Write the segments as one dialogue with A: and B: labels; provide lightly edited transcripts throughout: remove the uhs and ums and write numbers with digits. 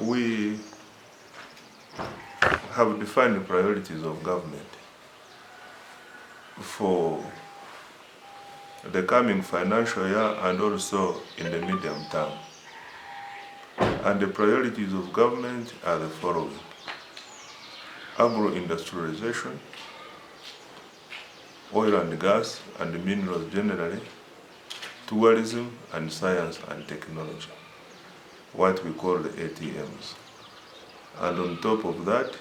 A: we have defined the priorities of government for the coming financial year and also in the medium term. And the priorities of government are the following: agro-industrialization, oil and gas and minerals generally, tourism and science and technology, what we call the ATMs. And on top of that,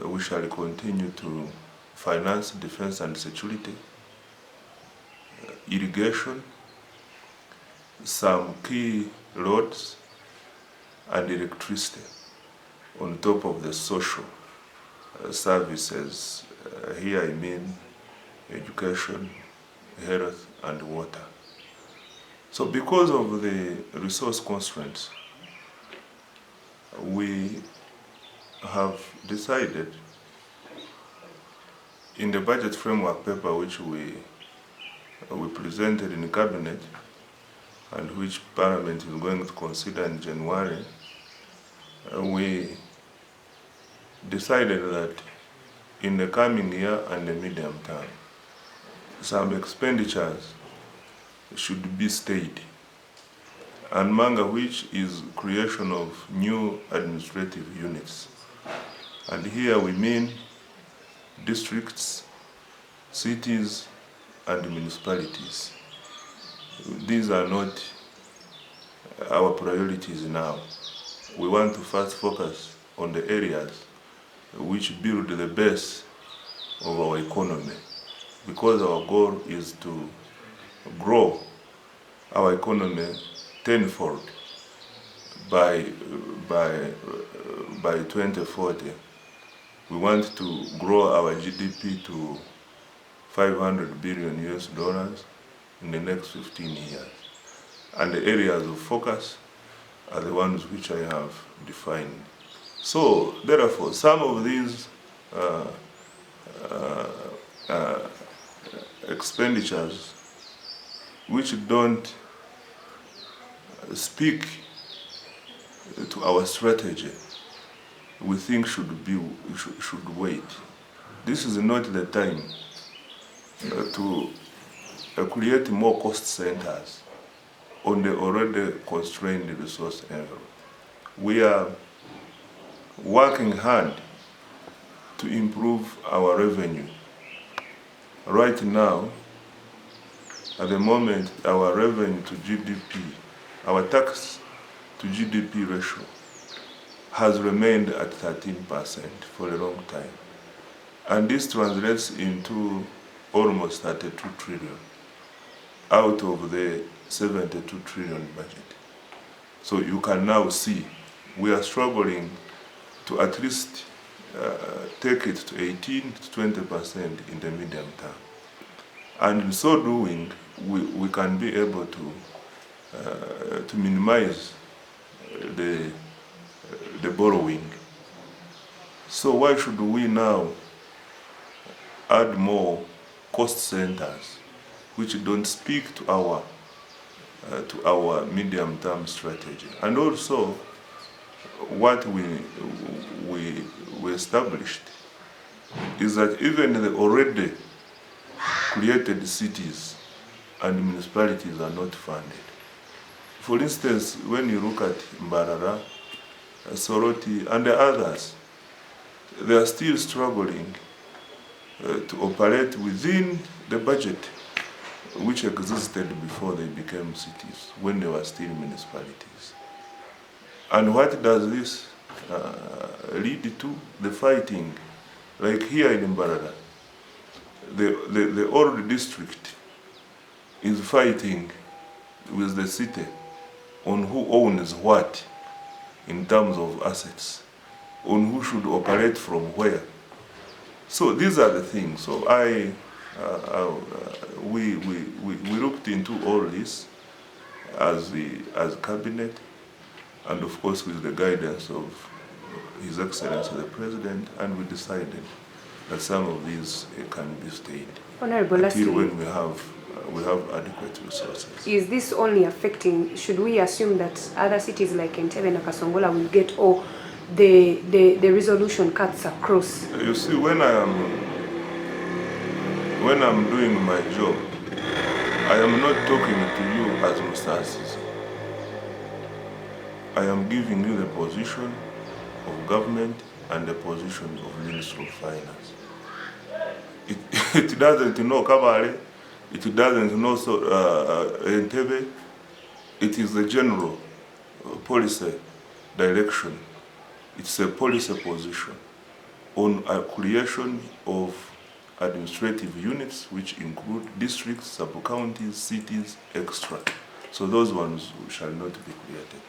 A: we shall continue to finance defense and security, irrigation, some key roads, and electricity, on top of the social services. Here I mean education, health, and water. So because of the resource constraints, we have decided in the budget framework paper which we presented in the cabinet and which Parliament is going to consider in January, we decided that in the coming year and the medium term, some expenditures should be stayed, and among which is creation of new administrative units. And here we mean districts, cities, and municipalities. These are not our priorities now. We want to first focus on the areas which build the base of our economy, because our goal is to grow our economy tenfold by 2040. We want to grow our GDP to 500 billion US dollars in the next 15 years. And the areas of focus are the ones which I have defined. So, therefore, some of these expenditures which don't speak to our strategy, we think should wait. This is not the time to create more cost centers on the already constrained resource envelope. We are working hard to improve our revenue. Right now, at the moment, our revenue to GDP, our tax to GDP ratio has remained at 13% for a long time. And this translates into almost 32 trillion out of the 72 trillion budget. So you can now see we are struggling to at least take it to 18 to 20% in the medium term. And in so doing, we can be able to minimize the borrowing. So why should we now add more cost centers which don't speak to our medium-term strategy? And also, what we established is that even the already created cities and municipalities are not funded. For instance, when you look at Mbarara, Soroti, and the others, they are still struggling to operate within the budget which existed before they became cities, when they were still municipalities. And what does this lead to? The fighting. Like here in Mbarara, the old district is fighting with the city on who owns what in terms of assets, on who should operate from where. So these are the things. So we looked into all this as cabinet, and of course with the guidance of His Excellency the President, and we decided that some of these can be stayed
B: Honorable,
A: until when we have we have adequate resources.
B: Is this only affecting, should we assume that other cities like Entebbe and Kasongola will get all the resolution cuts across?
A: You see, when I'm doing my job, I am not talking to you as Musasizi. I am giving you the position of government and the position of Ministry of Finance. It doesn't know Kabale, it doesn't know Entebbe. It is the general policy direction. It's a policy position on a creation of administrative units which include districts, sub-counties, cities, extra. So those ones shall not be created.